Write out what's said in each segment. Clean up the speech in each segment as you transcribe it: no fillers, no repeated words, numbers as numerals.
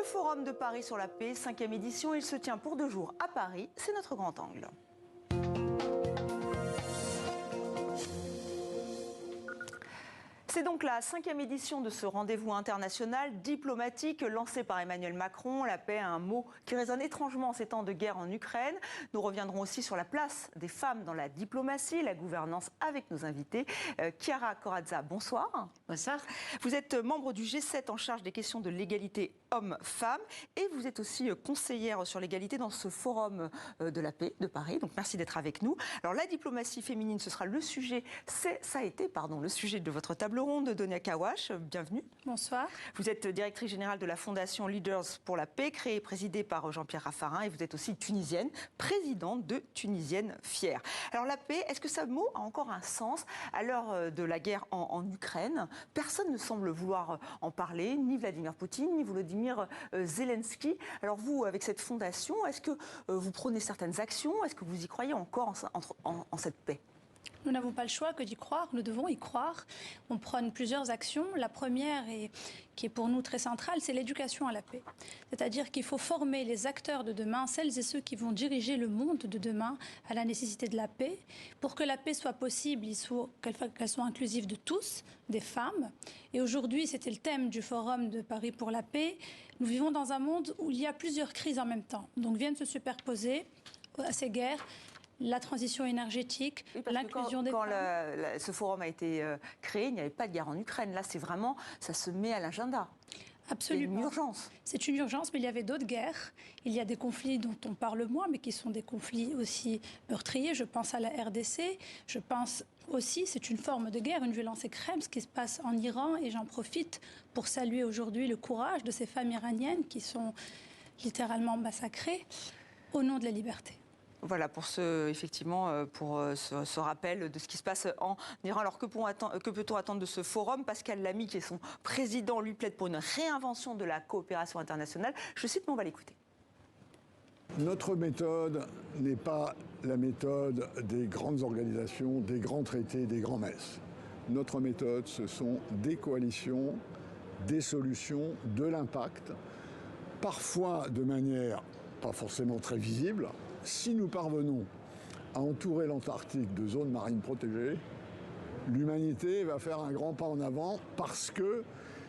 Le Forum de Paris sur la paix, 5e édition, il se tient pour 2 jours à Paris. C'est notre grand angle. C'est donc la 5e édition de ce rendez-vous international diplomatique lancé par Emmanuel Macron. La paix, un mot qui résonne étrangement en ces temps de guerre en Ukraine. Nous reviendrons aussi sur la place des femmes dans la diplomatie, la gouvernance avec nos invités. Chiara Corazza, bonsoir. Bonsoir. Vous êtes membre du G7 en charge des questions de l'égalité hommes-femmes et vous êtes aussi conseillère sur l'égalité dans ce forum de la paix de Paris. Donc merci d'être avec nous. Alors la diplomatie féminine, ce sera le sujet, le sujet de votre table ronde, Donia Kawash. Bienvenue. Bonsoir. Vous êtes directrice générale de la Fondation Leaders pour la paix, créée et présidée par Jean-Pierre Raffarin, et vous êtes aussi tunisienne, présidente de Tunisienne Fière. Alors la paix, est-ce que ce mot a encore un sens à l'heure de la guerre en Ukraine? Personne ne semble vouloir en parler, ni Vladimir Poutine, ni Volodymyr Zelensky. Alors vous, avec cette fondation, est-ce que vous prenez certaines actions? Est-ce que vous y croyez encore en cette paix? Nous n'avons pas le choix que d'y croire, nous devons y croire. On prône plusieurs actions. La première, qui est pour nous très centrale, c'est l'éducation à la paix. C'est-à-dire qu'il faut former les acteurs de demain, celles et ceux qui vont diriger le monde de demain, à la nécessité de la paix. Pour que la paix soit possible, il faut qu'elle soit inclusive de tous, des femmes. Et aujourd'hui, c'était le thème du Forum de Paris pour la paix. Nous vivons dans un monde où il y a plusieurs crises en même temps. Donc viennent se superposer à ces guerres la transition énergétique, l'inclusion des femmes. Quand ce forum a été créé, il n'y avait pas de guerre en Ukraine. Là, c'est vraiment, ça se met à l'agenda. Absolument. C'est une urgence. C'est une urgence, mais il y avait d'autres guerres. Il y a des conflits dont on parle moins, mais qui sont des conflits aussi meurtriers. Je pense à la RDC. Je pense aussi, c'est une forme de guerre, une violence extrême, ce qui se passe en Iran. Et j'en profite pour saluer aujourd'hui le courage de ces femmes iraniennes qui sont littéralement massacrées au nom de la liberté. Voilà, pour ce rappel de ce qui se passe en Iran. Alors, que peut-on attendre de ce forum? Pascal Lamy, qui est son président, lui plaide pour une réinvention de la coopération internationale. Je cite, mais on va l'écouter. Notre méthode n'est pas la méthode des grandes organisations, des grands traités, des grands messes. Notre méthode, ce sont des coalitions, des solutions, de l'impact, parfois de manière pas forcément très visible. Si nous parvenons à entourer l'Antarctique de zones marines protégées, l'humanité va faire un grand pas en avant parce que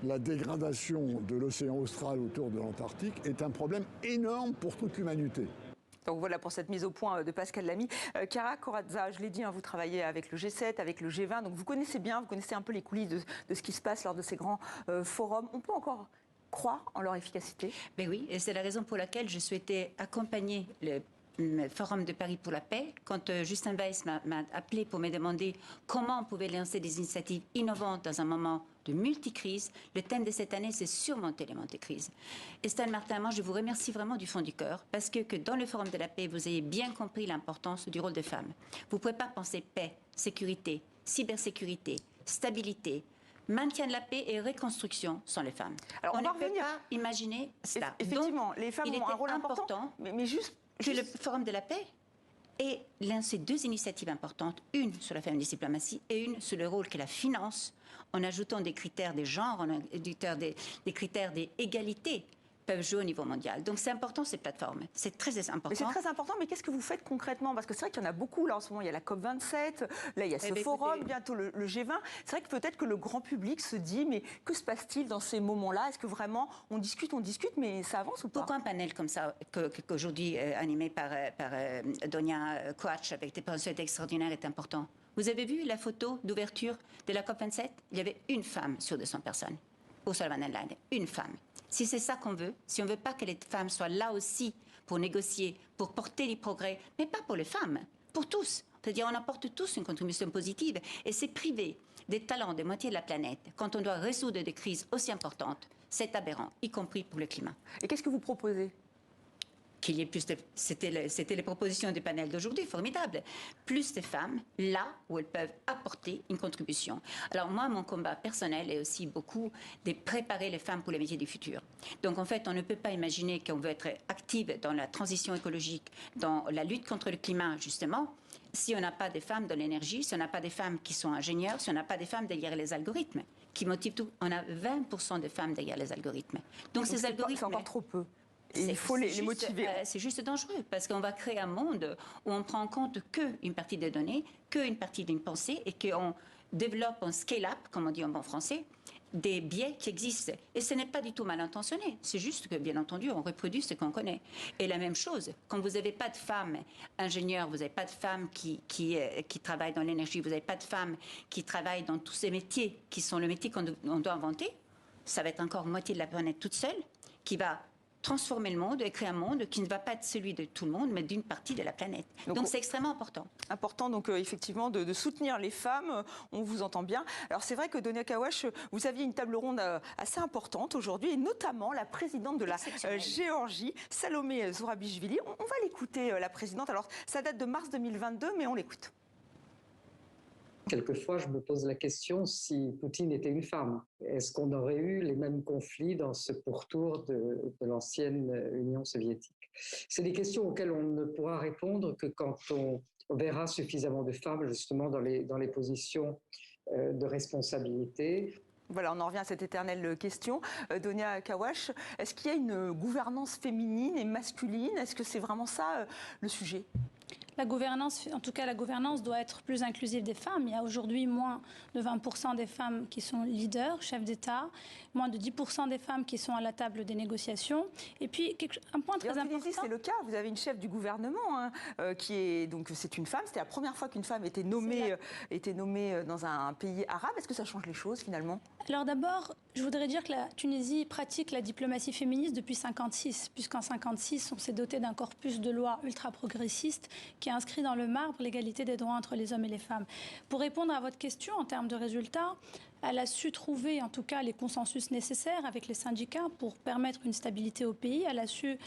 la dégradation de l'océan austral autour de l'Antarctique est un problème énorme pour toute l'humanité. Donc voilà pour cette mise au point de Pascal Lamy. Chiara Corazza, je l'ai dit, vous travaillez avec le G7, avec le G20, donc vous connaissez un peu les coulisses de ce qui se passe lors de ces grands forums. On peut encore croire en leur efficacité? Ben oui, et c'est la raison pour laquelle je souhaitais accompagner le Forum de Paris pour la paix. Quand Justin Weiss m'a appelé pour me demander comment on pouvait lancer des initiatives innovantes dans un moment de multicrise, le thème de cette année, c'est surmonter les multicrises. Estelle Martin, moi, je vous remercie vraiment du fond du cœur, parce que dans le Forum de la paix, vous avez bien compris l'importance du rôle des femmes. Vous ne pouvez pas penser paix, sécurité, cybersécurité, stabilité, maintien de la paix et reconstruction sans les femmes. Alors, on ne peut pas imaginer cela. Effectivement, donc, les femmes ont un rôle important, mais juste que le Forum de la paix ait lancé 2 initiatives importantes, une sur la féministe diplomatie et une sur le rôle que la finance, en ajoutant des critères des genres, en ajoutant des critères d'égalité, peuvent jouer au niveau mondial. Donc c'est important, ces plateformes. C'est très important. Mais c'est très important, mais qu'est-ce que vous faites concrètement? Parce que c'est vrai qu'il y en a beaucoup là en ce moment. Il y a la COP27, là il y a ce forum, bientôt le G20. C'est vrai que peut-être que le grand public se dit, mais que se passe-t-il dans ces moments-là? Est-ce que vraiment on discute, mais ça avance ou pas? Pourquoi un panel comme ça, qu'aujourd'hui animé par Donia Kawash avec des personnalités extraordinaires, est important? Vous avez vu la photo d'ouverture de la COP27? Il y avait une femme sur 200 personnes. Ursula von der Leyen, une femme. Si c'est ça qu'on veut, si on ne veut pas que les femmes soient là aussi pour négocier, pour porter les progrès, mais pas pour les femmes, pour tous. C'est-à-dire on apporte tous une contribution positive et c'est privé des talents de moitié de la planète quand on doit résoudre des crises aussi importantes. C'est aberrant, y compris pour le climat. Et qu'est-ce que vous proposez? Qu'il y ait plus de... C'était les propositions du panel d'aujourd'hui, formidable. Plus de femmes, là où elles peuvent apporter une contribution. Alors moi, mon combat personnel est aussi beaucoup de préparer les femmes pour les métiers du futur. Donc en fait, on ne peut pas imaginer qu'on veut être active dans la transition écologique, dans la lutte contre le climat, justement, si on n'a pas des femmes dans l'énergie, si on n'a pas des femmes qui sont ingénieurs, si on n'a pas des femmes derrière les algorithmes. qui motive tout. On a 20% de femmes derrière les algorithmes. Donc ces algorithmes... C'est encore trop peu. Et il faut les motiver. C'est juste dangereux parce qu'on va créer un monde où on prend en compte qu'une partie des données, qu'une partie d'une pensée et qu'on développe un scale-up, comme on dit en bon français, des biais qui existent. Et ce n'est pas du tout mal intentionné. C'est juste que, bien entendu, on reproduit ce qu'on connaît. Et la même chose, quand vous n'avez pas de femmes ingénieures, vous n'avez pas de femmes qui travaillent dans l'énergie, vous n'avez pas de femmes qui travaillent dans tous ces métiers qui sont le métier qu'on doit inventer, ça va être encore moitié de la planète toute seule qui va transformer le monde et créer un monde qui ne va pas être celui de tout le monde, mais d'une partie de la planète. Donc c'est extrêmement important. Important, donc effectivement, de soutenir les femmes, on vous entend bien. Alors c'est vrai que Donia Kawash, vous aviez une table ronde assez importante aujourd'hui, et notamment la présidente de la Géorgie, Salomé Zourabichvili. On va l'écouter, la présidente. Alors ça date de mars 2022, mais on l'écoute. Quelquefois, je me pose la question si Poutine était une femme. Est-ce qu'on aurait eu les mêmes conflits dans ce pourtour de l'ancienne Union soviétique? C'est des questions auxquelles on ne pourra répondre que quand on verra suffisamment de femmes justement dans les positions de responsabilité. Voilà, on en revient à cette éternelle question. Donia Kawash, est-ce qu'il y a une gouvernance féminine et masculine? Est-ce que c'est vraiment ça le sujet? La gouvernance, en tout cas, la gouvernance doit être plus inclusive des femmes. Il y a aujourd'hui moins de 20% des femmes qui sont leaders, chefs d'État, moins de 10% des femmes qui sont à la table des négociations. Et puis, un point très important... C'est le cas. Vous avez une chef du gouvernement qui est... Donc, c'est une femme. C'était la première fois qu'une femme était nommée dans un pays arabe. Est-ce que ça change les choses, finalement? Alors d'abord, je voudrais dire que la Tunisie pratique la diplomatie féministe depuis 1956, puisqu'en 1956, on s'est doté d'un corpus de lois ultra-progressistes qui a inscrit dans le marbre l'égalité des droits entre les hommes et les femmes. Pour répondre à votre question en termes de résultats, elle a su trouver en tout cas les consensus nécessaires avec les syndicats pour permettre une stabilité au pays. Elle a su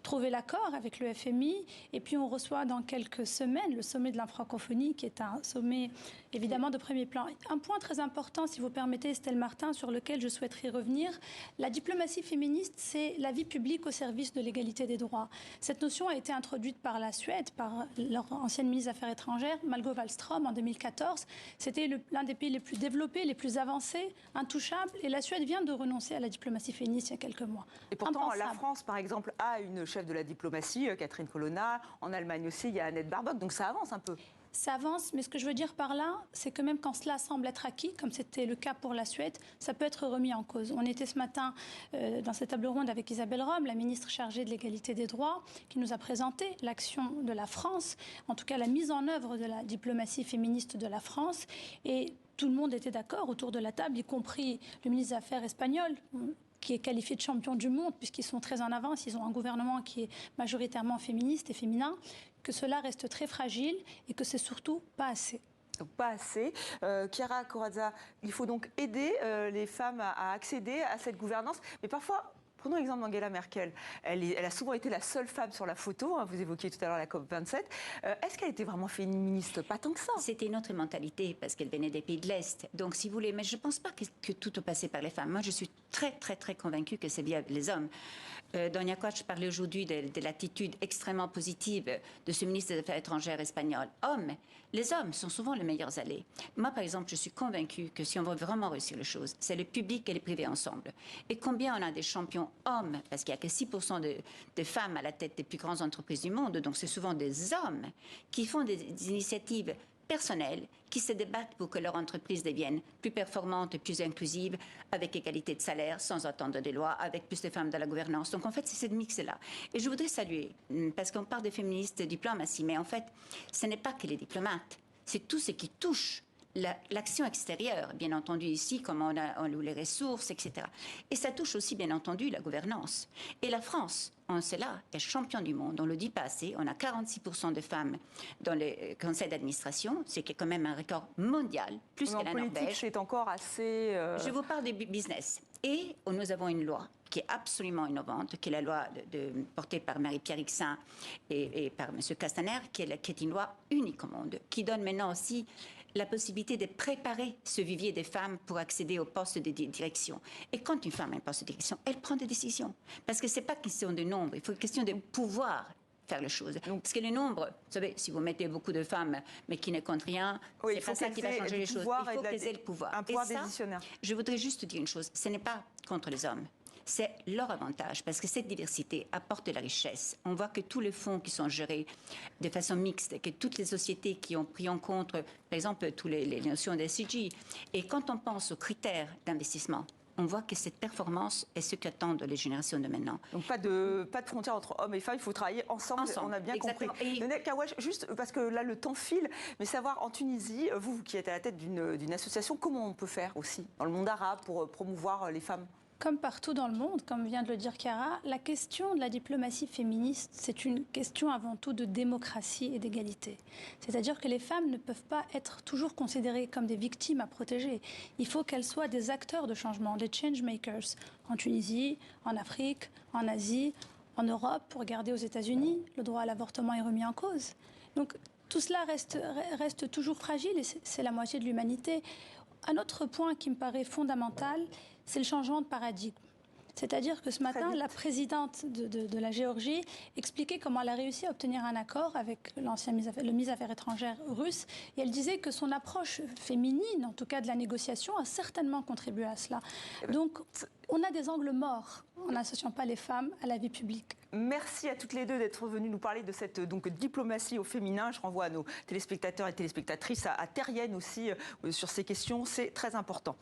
trouver l'accord avec le FMI. Et puis on reçoit dans quelques semaines le sommet de la francophonie, qui est un sommet évidemment de premier plan. Un point très important, si vous permettez, Estelle Martin, sur lequel je souhaiterais revenir. La diplomatie féministe, c'est la vie publique au service de l'égalité des droits. Cette notion a été introduite par la Suède, par leur ancienne ministre des Affaires étrangères, Margot Wallström, en 2014. C'était l'un des pays les plus développés, les plus avancés, intouchables. Et la Suède vient de renoncer à la diplomatie féministe il y a quelques mois. Et pourtant, la France, par exemple, a une chef de la diplomatie, Catherine Colonna. En Allemagne aussi, il y a Annette Baerbock. Donc ça avance un peu. Ça avance, mais ce que je veux dire par là, c'est que même quand cela semble être acquis, comme c'était le cas pour la Suède, ça peut être remis en cause. On était ce matin dans cette table ronde avec Isabelle Rome, la ministre chargée de l'égalité des droits, qui nous a présenté l'action de la France, en tout cas la mise en œuvre de la diplomatie féministe de la France. Et tout le monde était d'accord autour de la table, y compris le ministre des Affaires espagnol, qui est qualifié de champion du monde, puisqu'ils sont très en avance, ils ont un gouvernement qui est majoritairement féministe et féminin, que cela reste très fragile et que c'est surtout pas assez. Pas assez. Chiara Corazza, il faut donc aider les femmes à accéder à cette gouvernance, mais parfois... Prenons l'exemple d'Angela Merkel. Elle a souvent été la seule femme sur la photo. Vous évoquiez tout à l'heure la COP27. Est-ce qu'elle était vraiment féministe? Pas tant que ça. C'était une autre mentalité parce qu'elle venait des pays de l'Est. Donc, si vous voulez, mais je ne pense pas que tout est passé par les femmes. Moi, je suis très, très, très convaincue que c'est bien les hommes. Donia Kawash parlait aujourd'hui de l'attitude extrêmement positive de ce ministre des Affaires étrangères espagnol. Les hommes sont souvent les meilleurs alliés. Moi, par exemple, je suis convaincue que si on veut vraiment réussir les choses, c'est le public et le privé ensemble. Et combien on a des champions hommes, parce qu'il n'y a que 6% de femmes à la tête des plus grandes entreprises du monde, donc c'est souvent des hommes qui font des initiatives personnels qui se débattent pour que leur entreprise devienne plus performante et plus inclusive, avec égalité de salaire, sans attendre des lois, avec plus de femmes dans la gouvernance. Donc en fait, c'est ce mix-là. Et je voudrais saluer, parce qu'on parle des féministes diplomatie, mais en fait, ce n'est pas que les diplomates, c'est tout ce qui touche l'action extérieure, bien entendu ici, comme on loue les ressources, etc. Et ça touche aussi, bien entendu, la gouvernance. Et la France, en cela, est champion du monde. On ne le dit pas assez. On a 46% de femmes dans le conseil d'administration, ce qui est quand même un record mondial, plus que la Norvège. C'est encore assez... Je vous parle du business. Et nous avons une loi qui est absolument innovante, qui est la loi portée par Marie-Pierre Rixain et par M. Castaner, qui est une loi unique au monde, qui donne maintenant aussi la possibilité de préparer ce vivier des femmes pour accéder au poste de direction. Et quand une femme a un poste de direction, elle prend des décisions. Parce que ce n'est pas question de nombre, il faut une question de pouvoir faire les choses. Parce que le nombre, vous savez, si vous mettez beaucoup de femmes, mais qui ne comptent rien, c'est pas ça qui va changer les choses. Il faut qu'elles aient le pouvoir. Un pouvoir décisionnaire. Je voudrais juste dire une chose, ce n'est pas contre les hommes. C'est leur avantage, parce que cette diversité apporte de la richesse. On voit que tous les fonds qui sont gérés de façon mixte, que toutes les sociétés qui ont pris en compte, par exemple, toutes les notions d'SDG, et quand on pense aux critères d'investissement, on voit que cette performance est ce qu'attendent les générations de maintenant. Donc pas de frontière entre hommes et femmes, il faut travailler ensemble. On a bien exactement. compris. Néné Kaouache, juste parce que là le temps file, mais savoir en Tunisie, vous qui êtes à la tête d'une association, comment on peut faire aussi dans le monde arabe pour promouvoir les femmes ? Comme partout dans le monde, comme vient de le dire Chiara, la question de la diplomatie féministe, c'est une question avant tout de démocratie et d'égalité. C'est-à-dire que les femmes ne peuvent pas être toujours considérées comme des victimes à protéger. Il faut qu'elles soient des acteurs de changement, des change makers, en Tunisie, en Afrique, en Asie, en Europe. Pour regarder aux États-Unis, le droit à l'avortement est remis en cause. Donc tout cela reste toujours fragile et c'est la moitié de l'humanité. Un autre point qui me paraît fondamental, c'est le changement de paradigme. C'est-à-dire que ce matin, la présidente de la Géorgie expliquait comment elle a réussi à obtenir un accord avec le ministre des Affaires étrangères russe. Et elle disait que son approche féminine, en tout cas de la négociation, a certainement contribué à cela. Donc, on a des angles morts en n'associant pas les femmes à la vie publique. Merci à toutes les deux d'être venues nous parler de cette diplomatie au féminin. Je renvoie à nos téléspectateurs et téléspectatrices, à Terrienne aussi, sur ces questions. C'est très important.